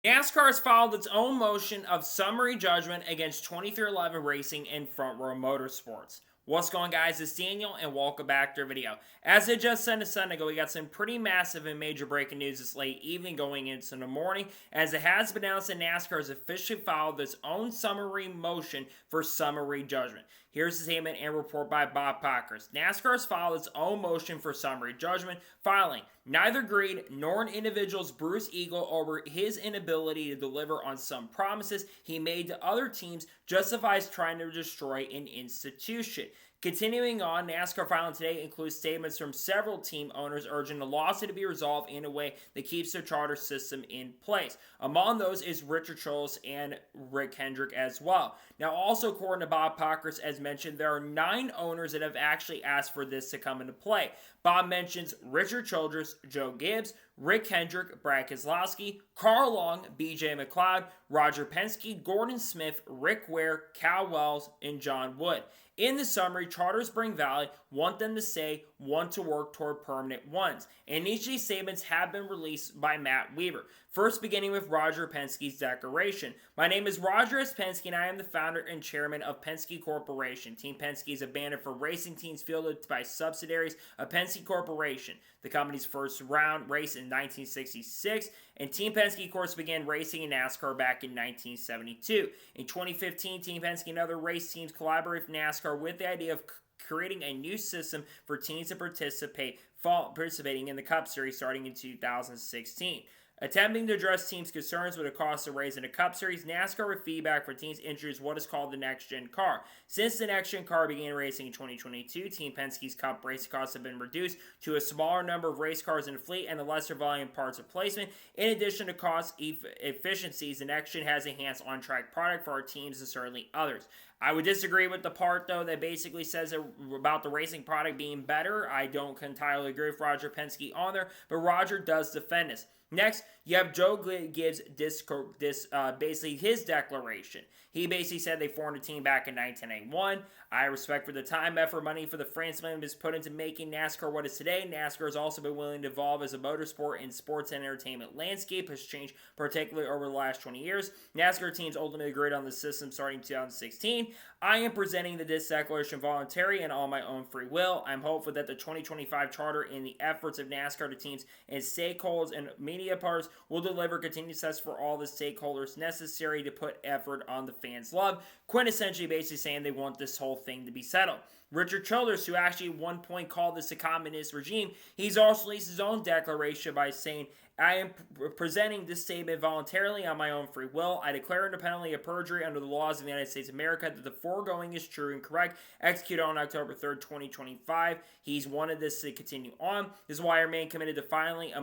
NASCAR has filed its own motion of summary judgment against 2311 Racing and Front Row Motorsports. What's going on, guys? It's Daniel and welcome back to our video. As I just said a second ago, we got some pretty massive and major breaking news this late evening going into the morning, as it has been announced that NASCAR has officially filed its own summary motion for summary judgment. Here's the statement and report by Bob Pockrass. NASCAR has filed its own motion for summary judgment, filing neither Greed nor an individual's Bruce Eagle over his inability to deliver on some promises he made to other teams justifies trying to destroy an institution. Continuing on, NASCAR filing today includes statements from several team owners urging the lawsuit to be resolved in a way that keeps their charter system in place. Among those is Richard Childress and Rick Hendrick as well. Now, also according to Bob Pockrass, as mentioned, there are 9 owners that have actually asked for this to come into play. Bob mentions Richard Childress, Joe Gibbs, Rick Hendrick, Brad Keselowski, Carl Long, BJ McLeod, Roger Penske, Gordon Smith, Rick Ware, Cal Wells, and John Wood. In the summary, charters Spring Valley want them to say want to work toward permanent ones, and each of these statements have been released by Matt Weaver. First, beginning with Roger Penske's declaration. My name is Roger S. Penske, and I am the founder and chairman of Penske Corporation. Team Penske is a banner for racing teams fielded by subsidiaries of Penske Corporation. The company's first round race in 1966, and Team Penske, of course, began racing in NASCAR back in 1972. In 2015, Team Penske and other race teams collaborated with NASCAR with the idea of creating a new system for teams to participating in the Cup Series starting in 2016. Attempting to address teams' concerns with the cost of raising a Cup Series, NASCAR with feedback for teams introduced what is called the Next Gen car. Since the Next Gen car began racing in 2022, Team Penske's Cup race costs have been reduced to a smaller number of race cars in the fleet and a lesser volume parts replacement. In addition to cost efficiencies, the Next Gen has enhanced on-track product for our teams and certainly others. I would disagree with the part, though, that basically says about the racing product being better. I don't entirely agree with Roger Penske on there, but Roger does defend this. Next, you have Joe Gibbs basically his declaration. He basically said they formed a team back in 1981. I respect for the time, effort, money for the Frenchman is put into making NASCAR what it is today. NASCAR has also been willing to evolve as a motorsport and sports and entertainment landscape has changed, particularly over the last 20 years. NASCAR teams ultimately agreed on the system starting in 2016. I am presenting this declaration voluntary and on my own free will. I'm hopeful that the 2025 charter and the efforts of NASCAR to teams and stakeholders and media partners will deliver continued success for all the stakeholders necessary to put effort on the fans' love. Quintessentially basically saying they want this whole thing to be settled. Richard Childress, who actually at one point called this a communist regime, he's also released his own declaration by saying, I am presenting this statement voluntarily on my own free will. I declare independently of perjury under the laws of the United States of America that the foregoing is true and correct. Executed on October 3rd, 2025. He's wanted this to continue on. This is why I remain committed to finally a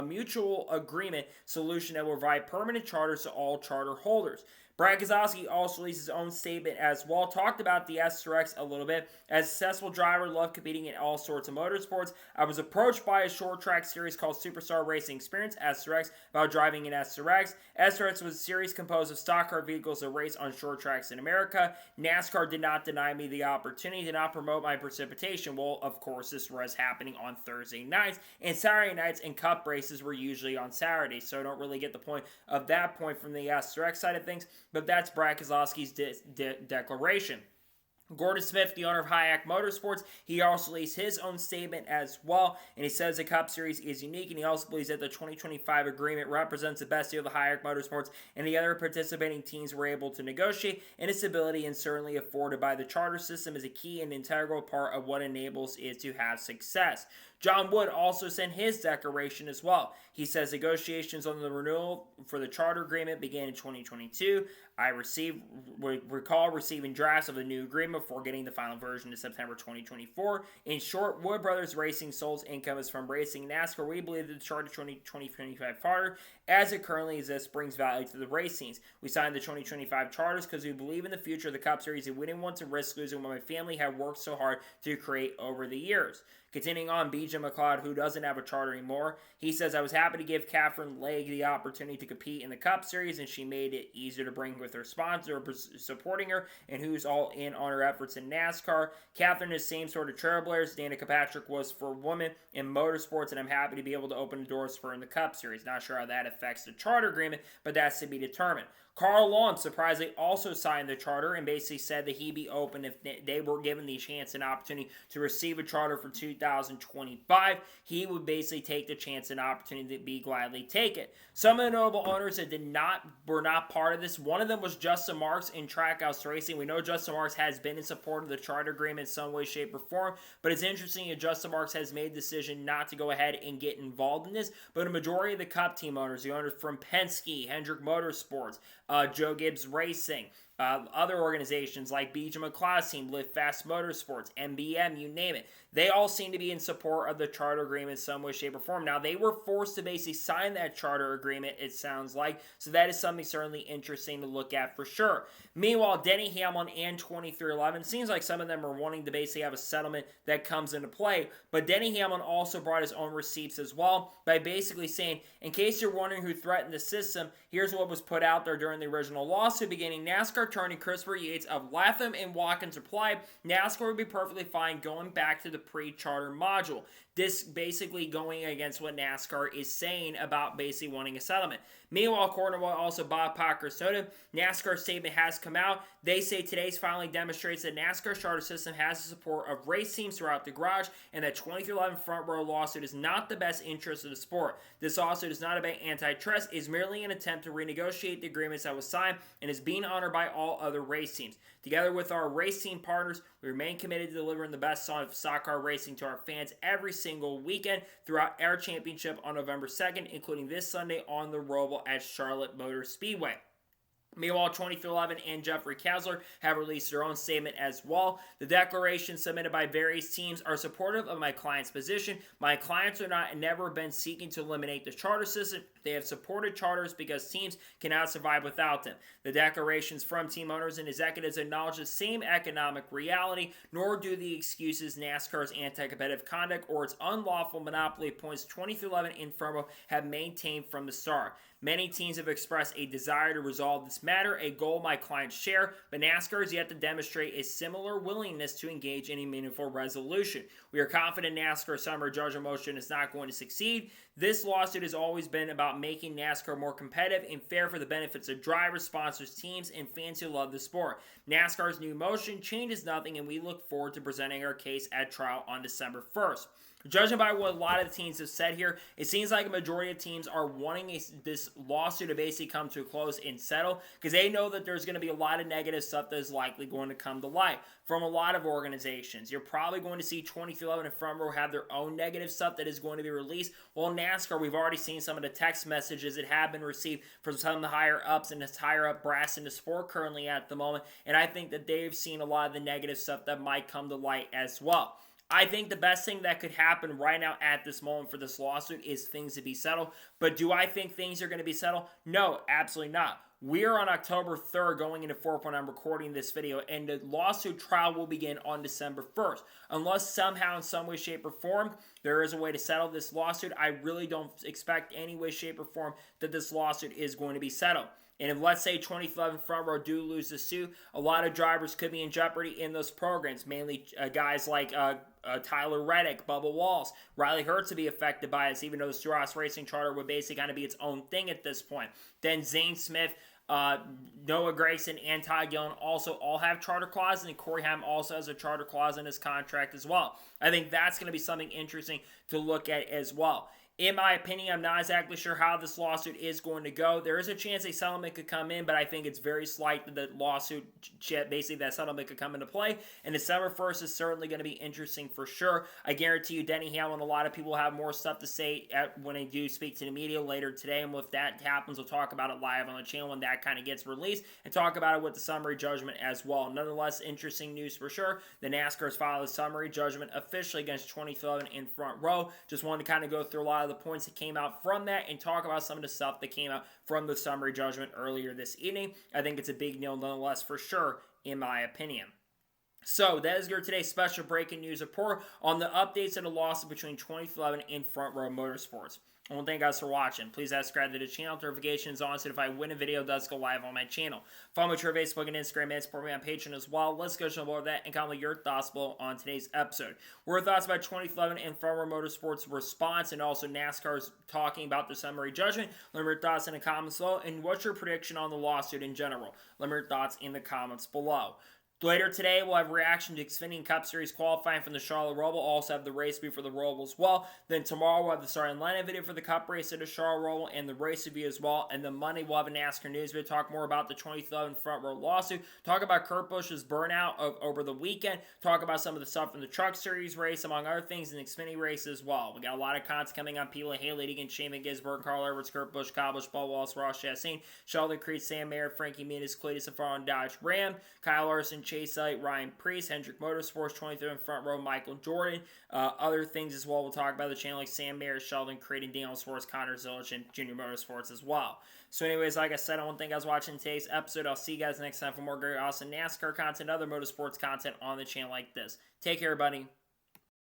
mutual agreement solution that will provide permanent charters to all charter holders. Brad Keselowski also released his own statement as well. Talked about the SRX a little bit. As a successful driver, loved competing in all sorts of motorsports. I was approached by a short track series called Superstar Racing Experience, SRX, about driving an SRX. SRX was a series composed of stock car vehicles that race on short tracks in America. NASCAR did not deny me the opportunity, did not promote my precipitation. Well, of course, this was happening on Thursday nights, and Saturday nights and Cup races were usually on Saturdays, so I don't really get the point of that point from the SRX side of things. But that's Brad Keselowski's declaration. Gordon Smith, the owner of Hayek Motorsports, he also released his own statement as well, and he says the Cup Series is unique, and he also believes that the 2025 agreement represents the best deal the Hayek Motorsports and the other participating teams were able to negotiate, and its ability and certainly afforded by the charter system is a key and integral part of what enables it to have success. John Wood also sent his declaration as well. He says negotiations on the renewal for the charter agreement began in 2022. I recall receiving drafts of the new agreement before getting the final version in September 2024. In short, Wood Brothers Racing Soul's income is from racing NASCAR. We believe that the charter 2025 charter, as it currently exists, brings value to the race scenes. We signed the 2025 charters because we believe in the future of the Cup Series and we didn't want to risk losing what my family had worked so hard to create over the years. Continuing on, BJ McLeod, who doesn't have a charter anymore, he says, I was happy to give Catherine Legge the opportunity to compete in the Cup Series, and she made it easier to bring with her sponsor supporting her and who's all in on her efforts in NASCAR. Catherine is the same sort of trailblazer as Danica Patrick was for women in motorsports, and I'm happy to be able to open the doors for her in the Cup Series. Not sure how that affects the charter agreement, but that's to be determined. Carl Long surprisingly also signed the charter and basically said that he'd be open if they were given the chance and opportunity to receive a charter for 2025. He would basically take the chance and opportunity to be gladly take it. Some of the notable owners that were not part of this, one of them was Justin Marks in Trackhouse Racing. We know Justin Marks has been in support of the charter agreement in some way, shape, or form, but it's interesting that Justin Marks has made the decision not to go ahead and get involved in this, but a majority of the Cup team owners, the owners from Penske, Hendrick Motorsports, Joe Gibbs Racing, other organizations like BJ McLeod's team, Live Fast Motorsports, MBM, you name it. They all seem to be in support of the charter agreement in some way, shape, or form. Now, they were forced to basically sign that charter agreement, it sounds like, so that is something certainly interesting to look at for sure. Meanwhile, Denny Hamlin and 2311, seems like some of them are wanting to basically have a settlement that comes into play, but Denny Hamlin also brought his own receipts as well by basically saying, in case you're wondering who threatened the system, here's what was put out there during the original lawsuit beginning. NASCAR attorney Christopher Yates of Latham and Watkins replied, NASCAR would be perfectly fine going back to the pre-charter module. This basically going against what NASCAR is saying about basically wanting a settlement. Meanwhile, according to also Bob Pockers noted, NASCAR's statement has come out. They say today's filing demonstrates that NASCAR's charter system has the support of race teams throughout the garage, and that 2311 Front Row lawsuit is not the best interest of the sport. This lawsuit is not about antitrust, it is merely an attempt to renegotiate the agreements that was signed and is being honored by all other race teams. Together with our race team partners, we remain committed to delivering the best of stock car racing to our fans every single weekend throughout our championship on November 2nd, including this Sunday on the Roval at Charlotte Motor Speedway. Meanwhile, 2311 and Jeffrey Kasler have released their own statement as well. The declarations submitted by various teams are supportive of my client's position. My clients are not and never been seeking to eliminate the charter system. They have supported charters because teams cannot survive without them. The declarations from team owners and executives acknowledge the same economic reality, nor do the excuses NASCAR's anti-competitive conduct or its unlawful monopoly of points 2311 and Firmo have maintained from the start. Many teams have expressed a desire to resolve this matter, a goal my clients share, but NASCAR has yet to demonstrate a similar willingness to engage in a meaningful resolution. We are confident NASCAR's summary judgment motion is not going to succeed. This lawsuit has always been about making NASCAR more competitive and fair for the benefits of drivers, sponsors, teams, and fans who love the sport. NASCAR's new motion changes nothing, and we look forward to presenting our case at trial on December 1st. Judging by what a lot of the teams have said here, it seems like a majority of teams are wanting this lawsuit to basically come to a close and settle because they know that there's going to be a lot of negative stuff that is likely going to come to light from a lot of organizations. You're probably going to see 2311 and Front Row have their own negative stuff that is going to be released. Well, NASCAR, we've already seen some of the text messages that have been received from some of the higher ups and the higher up brass in the sport currently at the moment, and I think that they've seen a lot of the negative stuff that might come to light as well. I think the best thing that could happen right now at this moment for this lawsuit is things to be settled. But do I think things are going to be settled? No, absolutely not. We're on October 3rd going into 4th when I'm recording this video, and the lawsuit trial will begin on December 1st. Unless somehow, in some way, shape, or form, there is a way to settle this lawsuit, I really don't expect any way, shape, or form that this lawsuit is going to be settled. And if, let's say, 2011 Front Row do lose the suit, a lot of drivers could be in jeopardy in those programs, mainly guys like Tyler Reddick, Bubba Walls, Riley Hurts to be affected by this, even though the Straus Racing charter would basically kind of be its own thing at this point. Then Zane Smith, Noah Gragson, and Todd Gillen also all have charter clauses, and Corey Haim also has a charter clause in his contract as well. I think that's going to be something interesting to look at as well. In my opinion, I'm not exactly sure how this lawsuit is going to go. There is a chance a settlement could come in, but I think it's very slight that the lawsuit, basically that settlement could come into play. And December 1st is certainly going to be interesting for sure. I guarantee you, Denny Hamlin, a lot of people have more stuff to say when they do speak to the media later today. And if that happens, we'll talk about it live on the channel when that kind of gets released and talk about it with the summary judgment as well. Nonetheless, interesting news for sure. The NASCAR has filed a summary judgment officially against 2011 in Front Row. Just wanted to kind of go through a lot of the points that came out from that and talk about some of the stuff that came out from the summary judgment earlier this evening. I think it's a big deal nonetheless for sure, in my opinion. So that is your today's special breaking news report on the updates of the losses between 2011 and Front Row Motorsports. I want to thank you guys for watching. Please subscribe to the channel. Notifications on so if I win a video, it does go live on my channel. Follow me on Facebook and Instagram and support me on Patreon as well. Let's go to more of that and comment your thoughts below on today's episode. What are thoughts about 2011 and Front Row Motorsports response and also NASCAR's talking about the summary judgment? Let me know your thoughts in the comments below. And what's your prediction on the lawsuit in general? Let me know your thoughts in the comments below. Later today, we'll have reaction to Xfinity Cup Series qualifying from the Charlotte Roval. Also have the race review for the Roval as well. Then tomorrow, we'll have the starting lineup video for the Cup race at the Charlotte Roval and the race review as well. And then Monday, we'll have a NASCAR news video. Talk more about the 2011 Front Row lawsuit. Talk about Kurt Busch's burnout over the weekend. Talk about some of the stuff from the Truck Series race, among other things, in the Xfinity race as well. We got a lot of content coming on Pila Haley against Shane Gisberg, Carl Edwards, Kurt Busch, Kyle Busch, Bubba Wallace, Ross Chastain, Sheldon Creed, Sam Mayer, Frankie Muniz, Cletus Safaro, Dodge Ram, Kyle Larson, Chase Elliott, Ryan Priest, Hendrick Motorsports, 23rd Front Row, Michael Jordan. Other things as well we'll talk about the channel like Sam Mayer, Sheldon Creed, and Daniel Sports, Connor Zillich, and Junior Motorsports as well. So anyways, like I said, I want to thank you guys for watching today's episode. I'll see you guys next time for more great, awesome NASCAR content, other motorsports content on the channel like this. Take care, everybody.